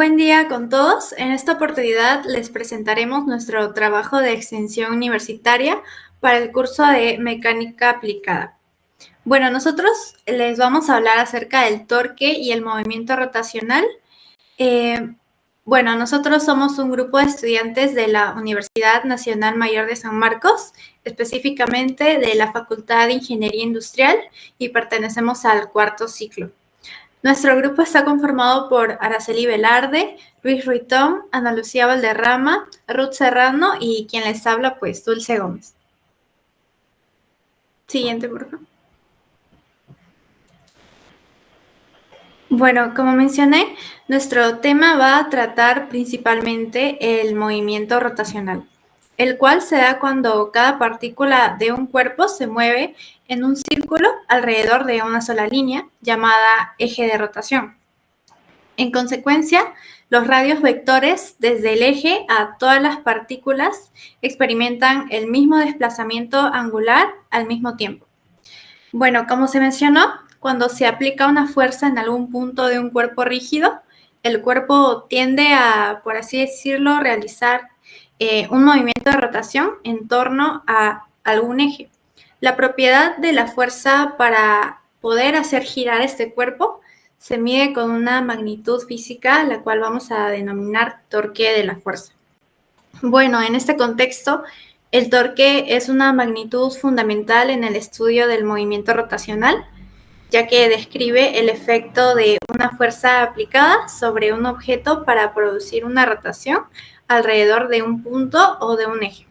Buen día con todos. En esta oportunidad les presentaremos nuestro trabajo de extensión universitaria para el curso de mecánica aplicada. Bueno, nosotros les vamos a hablar acerca del torque y el movimiento rotacional. Eh, bueno, nosotros somos un grupo de estudiantes de la Universidad Nacional Mayor de San Marcos, específicamente de la Facultad de Ingeniería Industrial, y pertenecemos al cuarto ciclo. Nuestro grupo está conformado por Araceli Velarde, Luis Ruitón, Ana Lucía Valderrama, Ruth Serrano y quien les habla, pues, Dulce Gómez. Siguiente, por favor. Bueno, como mencioné, nuestro tema va a tratar principalmente el movimiento rotacional, el cual se da cuando cada partícula de un cuerpo se mueve en un círculo alrededor de una sola línea, llamada eje de rotación. En consecuencia, los radios vectores desde el eje a todas las partículas experimentan el mismo desplazamiento angular al mismo tiempo. Bueno, como se mencionó, cuando se aplica una fuerza en algún punto de un cuerpo rígido, el cuerpo tiende a, por así decirlo, realizar un movimiento de rotación en torno a algún eje. La propiedad de la fuerza para poder hacer girar este cuerpo se mide con una magnitud física, la cual vamos a denominar torque de la fuerza. Bueno, en este contexto, el torque es una magnitud fundamental en el estudio del movimiento rotacional, ya que describe el efecto de una fuerza aplicada sobre un objeto para producir una rotación alrededor de un punto o de un eje.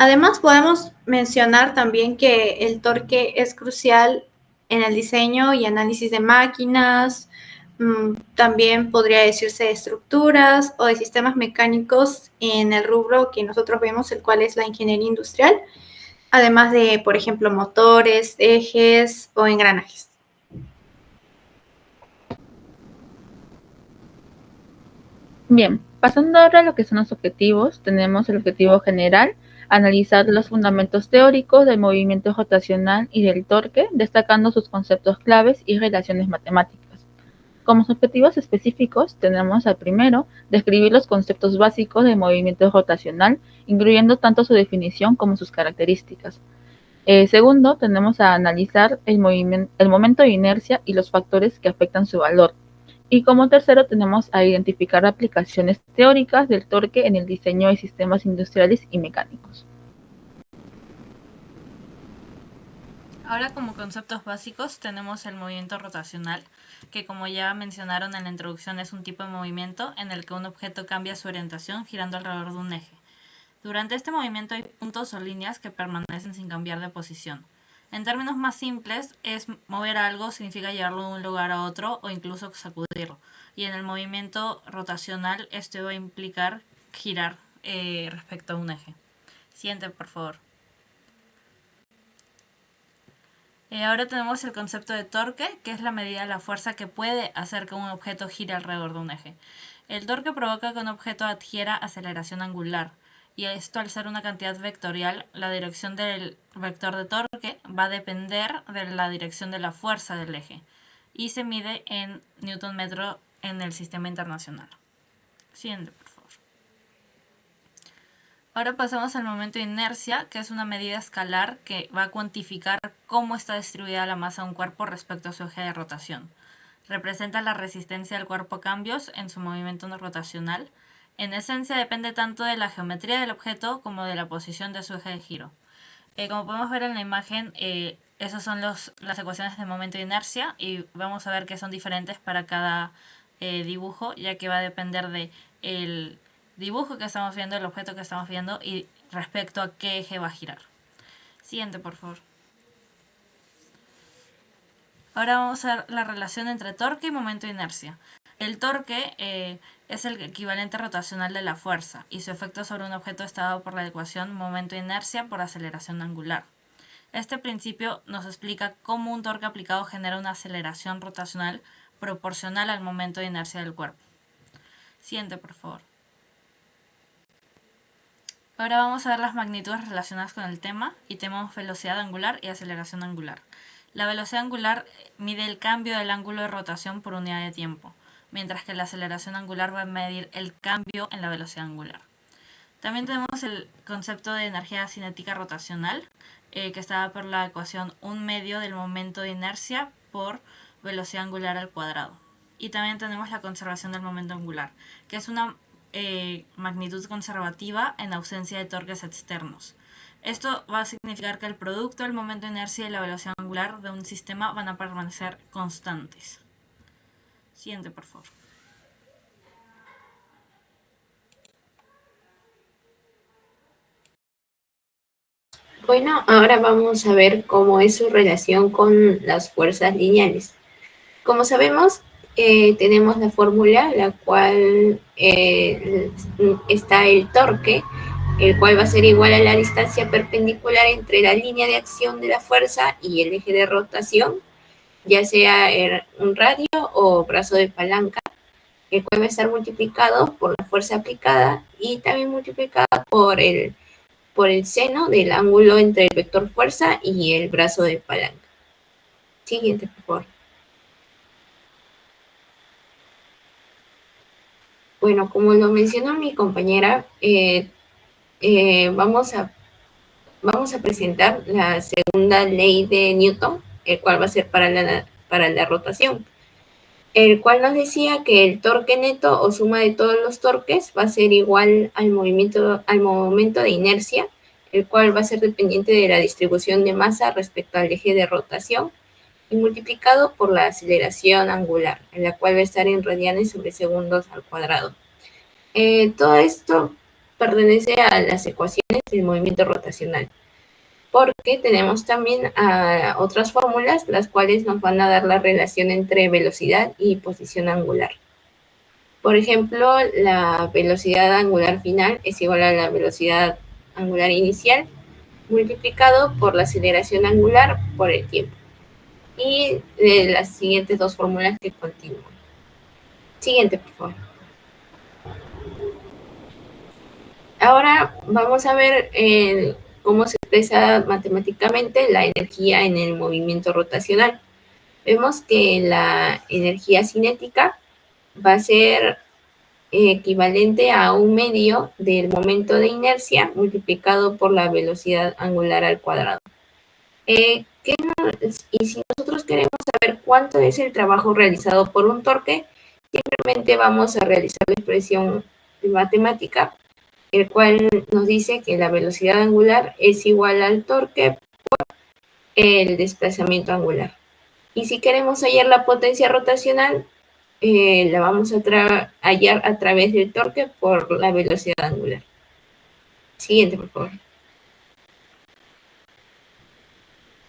Además, podemos mencionar también que el torque es crucial en el diseño y análisis de máquinas, también podría decirse de estructuras o de sistemas mecánicos en el rubro que nosotros vemos, el cual es la ingeniería industrial, además de, por ejemplo, motores, ejes o engranajes. Bien, pasando ahora a lo que son los objetivos, tenemos el objetivo general, analizar los fundamentos teóricos del movimiento rotacional y del torque, destacando sus conceptos claves y relaciones matemáticas. Como objetivos específicos tenemos al primero, describir los conceptos básicos del movimiento rotacional, incluyendo tanto su definición como sus características. Segundo, tenemos a analizar el momento de inercia y los factores que afectan su valor. Y como tercero tenemos a identificar aplicaciones teóricas del torque en el diseño de sistemas industriales y mecánicos. Ahora, como conceptos básicos, tenemos el movimiento rotacional, que como ya mencionaron en la introducción es un tipo de movimiento en el que un objeto cambia su orientación girando alrededor de un eje. Durante este movimiento hay puntos o líneas que permanecen sin cambiar de posición. En términos más simples, mover algo significa llevarlo de un lugar a otro o incluso sacudirlo. Y en el movimiento rotacional esto va a implicar girar respecto a un eje. Siguiente, por favor. Ahora tenemos el concepto de torque, que es la medida de la fuerza que puede hacer que un objeto gire alrededor de un eje. El torque provoca que un objeto adquiera aceleración angular, y esto, al ser una cantidad vectorial, la dirección del vector de torque va a depender de la dirección de la fuerza del eje, y se mide en Newton metro en el sistema internacional. Siguiente, por favor. Ahora pasamos al momento de inercia, que es una medida escalar que va a cuantificar cómo está distribuida la masa de un cuerpo respecto a su eje de rotación. Representa la resistencia del cuerpo a cambios en su movimiento no rotacional. En esencia depende tanto de la geometría del objeto como de la posición de su eje de giro. Como podemos ver en la imagen, esas son las ecuaciones de momento de inercia, y vamos a ver que son diferentes para cada dibujo, ya que va a depender del dibujo que estamos viendo, el objeto que estamos viendo y respecto a qué eje va a girar. Siguiente, por favor. Ahora vamos a ver la relación entre torque y momento de inercia. El torque es el equivalente rotacional de la fuerza, y su efecto sobre un objeto está dado por la ecuación momento de inercia por aceleración angular. Este principio nos explica cómo un torque aplicado genera una aceleración rotacional proporcional al momento de inercia del cuerpo. Siguiente, por favor. Ahora vamos a ver las magnitudes relacionadas con el tema, y tenemos velocidad angular y aceleración angular. La velocidad angular mide el cambio del ángulo de rotación por unidad de tiempo. mientras que la aceleración angular va a medir el cambio en la velocidad angular. También tenemos el concepto de energía cinética rotacional, que está dada por la ecuación 1/2 del momento de inercia por velocidad angular al cuadrado. Y también tenemos la conservación del momento angular, que es una magnitud conservativa en ausencia de torques externos. Esto va a significar que el producto del momento de inercia y la velocidad angular de un sistema van a permanecer constantes. Siguiente, por favor. Bueno, ahora vamos a ver cómo es su relación con las fuerzas lineales. Como sabemos, tenemos la fórmula, la cual está el torque, el cual va a ser igual a la distancia perpendicular entre la línea de acción de la fuerza y el eje de rotación, ya sea un radio o brazo de palanca, el cual va a estar multiplicado por la fuerza aplicada y también multiplicada por el seno del ángulo entre el vector fuerza y el brazo de palanca. Siguiente, por favor. Bueno, como lo mencionó mi compañera, vamos a presentar la segunda ley de Newton, el cual va a ser para la rotación, el cual nos decía que el torque neto o suma de todos los torques va a ser igual al momento de inercia, el cual va a ser dependiente de la distribución de masa respecto al eje de rotación y multiplicado por la aceleración angular, en la cual va a estar en radianes sobre segundos al cuadrado. Todo esto pertenece a las ecuaciones del movimiento rotacional, porque tenemos también otras fórmulas, las cuales nos van a dar la relación entre velocidad y posición angular. Por ejemplo, la velocidad angular final es igual a la velocidad angular inicial multiplicado por la aceleración angular por el tiempo. Y las siguientes dos fórmulas que continúan. Siguiente, por favor. Ahora vamos a ver cómo se expresa matemáticamente la energía en el movimiento rotacional. Vemos que la energía cinética va a ser equivalente a 1/2 del momento de inercia multiplicado por la velocidad angular al cuadrado. Y si nosotros queremos saber cuánto es el trabajo realizado por un torque, simplemente vamos a realizar la expresión matemática, el cual nos dice que la velocidad angular es igual al torque por el desplazamiento angular. Y si queremos hallar la potencia rotacional, la vamos a hallar a través del torque por la velocidad angular. Siguiente, por favor.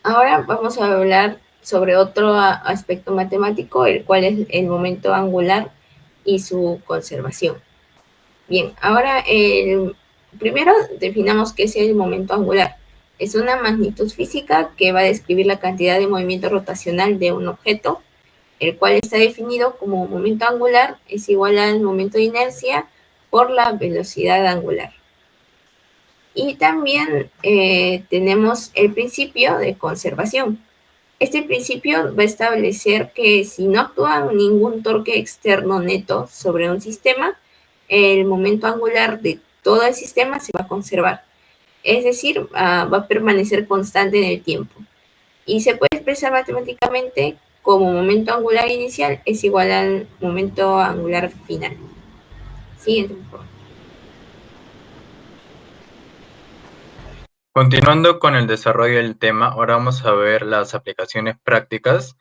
Ahora vamos a hablar sobre otro aspecto matemático, el cual es el momento angular y su conservación. Bien, ahora primero definamos qué es el momento angular. Es una magnitud física que va a describir la cantidad de movimiento rotacional de un objeto, el cual está definido como momento angular es igual al momento de inercia por la velocidad angular. Y también tenemos el principio de conservación. Este principio va a establecer que si no actúa ningún torque externo neto sobre un sistema, el momento angular de todo el sistema se va a conservar. Es decir, va a permanecer constante en el tiempo. Y se puede expresar matemáticamente como momento angular inicial es igual al momento angular final. Siguiente, por favor. Continuando con el desarrollo del tema, ahora vamos a ver las aplicaciones prácticas.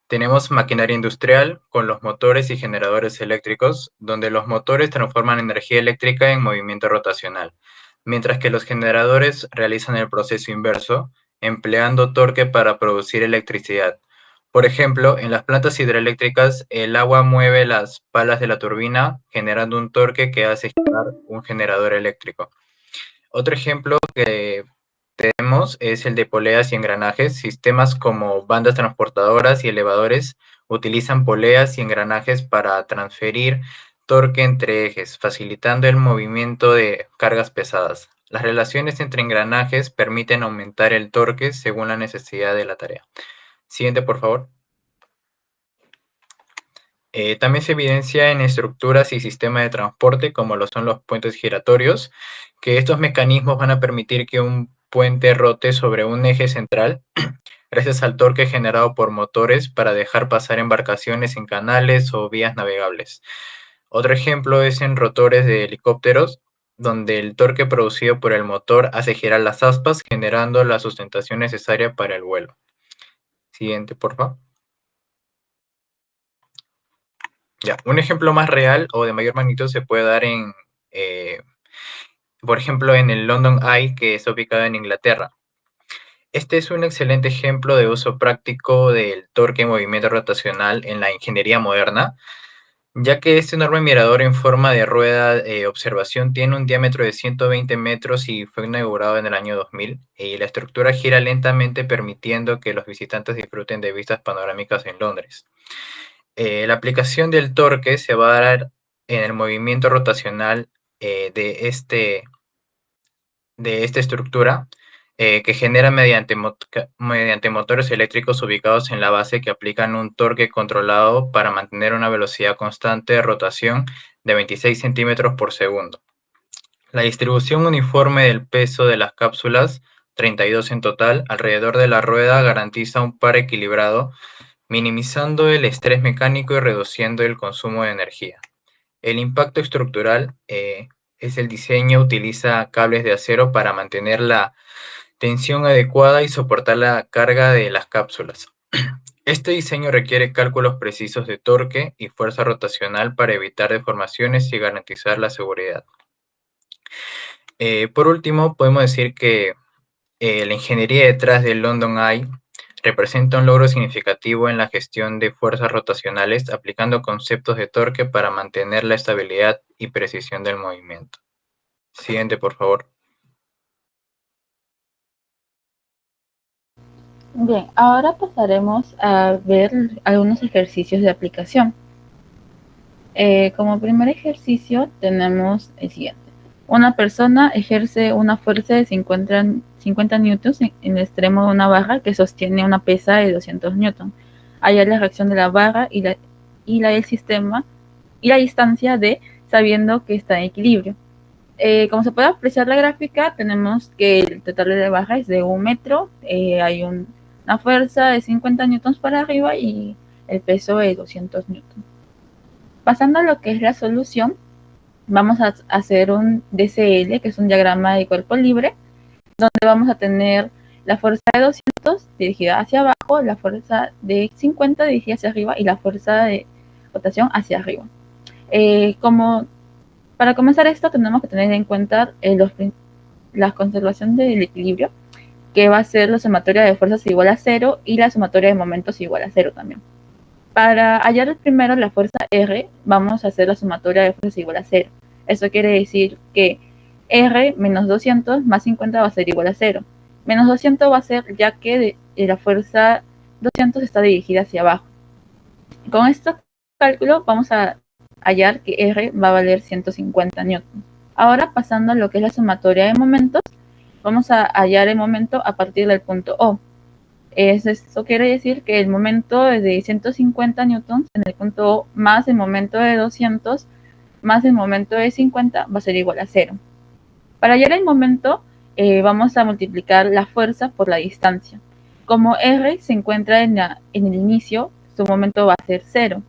Tenemos maquinaria industrial con los motores y generadores eléctricos, donde los motores transforman energía eléctrica en movimiento rotacional, mientras que los generadores realizan el proceso inverso, empleando torque para producir electricidad. Por ejemplo, en las plantas hidroeléctricas, el agua mueve las palas de la turbina, generando un torque que hace girar un generador eléctrico. Otro ejemplo que tenemos es el de poleas y engranajes. Sistemas como bandas transportadoras y elevadores utilizan poleas y engranajes para transferir torque entre ejes, facilitando el movimiento de cargas pesadas. Las relaciones entre engranajes permiten aumentar el torque según la necesidad de la tarea. Siguiente, por favor. También se evidencia en estructuras y sistemas de transporte, como lo son los puentes giratorios, que estos mecanismos van a permitir que un puente rote sobre un eje central gracias al torque generado por motores para dejar pasar embarcaciones en canales o vías navegables. Otro ejemplo es en rotores de helicópteros, donde el torque producido por el motor hace girar las aspas, generando la sustentación necesaria para el vuelo. Siguiente, por favor. Ya, un ejemplo más real o de mayor magnitud se puede dar eh, por ejemplo, en el London Eye, que está ubicado en Inglaterra. Este es un excelente ejemplo de uso práctico del torque en movimiento rotacional en la ingeniería moderna, ya que este enorme mirador en forma de rueda de observación tiene un diámetro de 120 metros y fue inaugurado en el año 2000, y la estructura gira lentamente permitiendo que los visitantes disfruten de vistas panorámicas en Londres. La aplicación del torque se va a dar en el movimiento rotacional de esta estructura, que genera mediante motores eléctricos ubicados en la base que aplican un torque controlado para mantener una velocidad constante de rotación de 26 centímetros por segundo. La distribución uniforme del peso de las cápsulas, 32 en total, alrededor de la rueda garantiza un par equilibrado, minimizando el estrés mecánico y reduciendo el consumo de energía. El impacto estructural es el diseño, utiliza cables de acero para mantener la tensión adecuada y soportar la carga de las cápsulas. Este diseño requiere cálculos precisos de torque y fuerza rotacional para evitar deformaciones y garantizar la seguridad. Por último, podemos decir que la ingeniería detrás del London Eye representa un logro significativo en la gestión de fuerzas rotacionales, aplicando conceptos de torque para mantener la estabilidad y precisión del movimiento. Siguiente, por favor. Bien, ahora pasaremos a ver algunos ejercicios de aplicación. Como primer ejercicio tenemos el siguiente. Una persona ejerce una fuerza de 50 newtons en el extremo de una barra que sostiene una pesa de 200 newtons. Halla la reacción de la barra y la del sistema y la distancia de sabiendo que está en equilibrio. Como se puede apreciar la gráfica, tenemos que el total de la barra es de 1 metro, hay una fuerza de 50 newtons para arriba y el peso de 200 newtons. Pasando a lo que es la solución, vamos a hacer un DCL, que es un diagrama de cuerpo libre, donde vamos a tener la fuerza de 200 dirigida hacia abajo, la fuerza de 50 dirigida hacia arriba y la fuerza de rotación hacia arriba. Para comenzar esto tenemos que tener en cuenta la conservación del equilibrio, que va a ser la sumatoria de fuerzas igual a 0 y la sumatoria de momentos igual a 0 también. Para hallar primero la fuerza R, vamos a hacer la sumatoria de fuerzas igual a 0. Eso quiere decir que R menos 200 más 50 va a ser igual a 0. Menos 200 va a ser ya que la fuerza 200 está dirigida hacia abajo. Con este cálculo vamos a hallar que R va a valer 150 newtons. Ahora, pasando a lo que es la sumatoria de momentos, vamos a hallar el momento a partir del punto O. Eso quiere decir que el momento de 150 newtons en el punto O más el momento de 200 más el momento de 50 va a ser igual a 0. Para hallar el momento, vamos a multiplicar la fuerza por la distancia. Como R se encuentra en el inicio, su momento va a ser 0.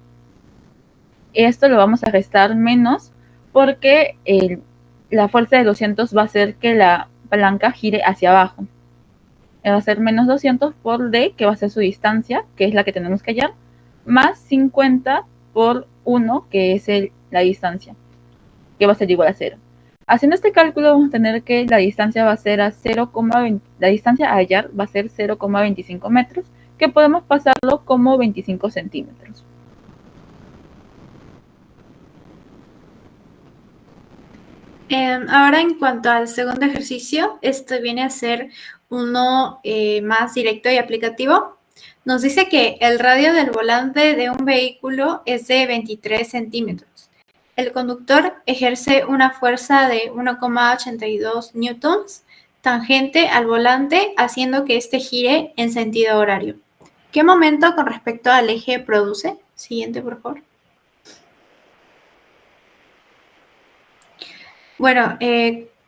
Esto lo vamos a restar menos porque la fuerza de 200 va a hacer que la palanca gire hacia abajo. Va a ser menos 200 por D, que va a ser su distancia, que es la que tenemos que hallar, más 50 por 1, que es la distancia, que va a ser igual a 0. Haciendo este cálculo vamos a tener que la distancia va a ser a 0,20, la distancia a hallar va a ser 0,25 metros, que podemos pasarlo como 25 centímetros. Ahora, en cuanto al segundo ejercicio, este viene a ser uno más directo y aplicativo. Nos dice que el radio del volante de un vehículo es de 23 centímetros. El conductor ejerce una fuerza de 1,82 newtons tangente al volante, haciendo que éste gire en sentido horario. ¿Qué momento con respecto al eje produce? Siguiente, por favor. Bueno,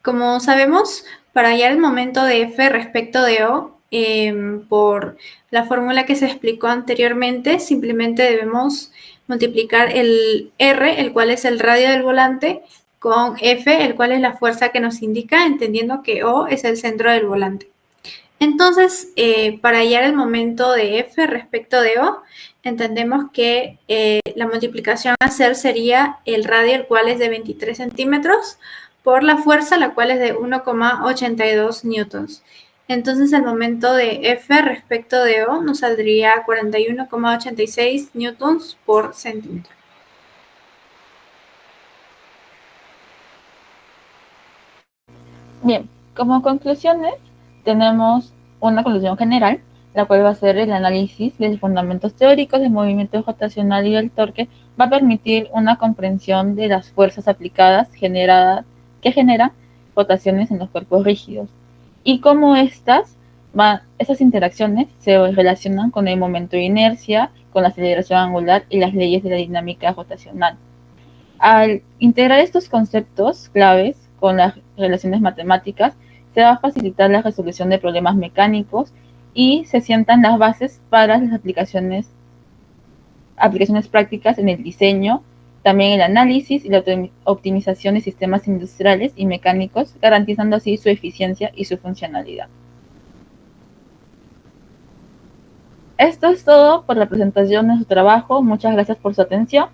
como sabemos, para hallar el momento de F respecto de O, por la fórmula que se explicó anteriormente, simplemente debemos multiplicar el R, el cual es el radio del volante, con F, el cual es la fuerza que nos indica, entendiendo que O es el centro del volante. Entonces, para hallar el momento de F respecto de O, entendemos que la multiplicación a hacer sería el radio, el cual es de 23 centímetros, por la fuerza, la cual es de 1,82 newtons. Entonces, el momento de F respecto de O nos saldría 41,86 newtons por centímetro. Bien, como conclusiones, tenemos una conclusión general, la cual va a ser el análisis de los fundamentos teóricos del movimiento rotacional y del torque, va a permitir una comprensión de las fuerzas aplicadas que generan rotaciones en los cuerpos rígidos y cómo esas interacciones se relacionan con el momento de inercia, con la aceleración angular y las leyes de la dinámica rotacional. Al integrar estos conceptos claves con las relaciones matemáticas, se va a facilitar la resolución de problemas mecánicos y se sientan las bases para las aplicaciones prácticas en el diseño, también el análisis y la optimización de sistemas industriales y mecánicos, garantizando así su eficiencia y su funcionalidad. Esto es todo por la presentación de su trabajo. Muchas gracias por su atención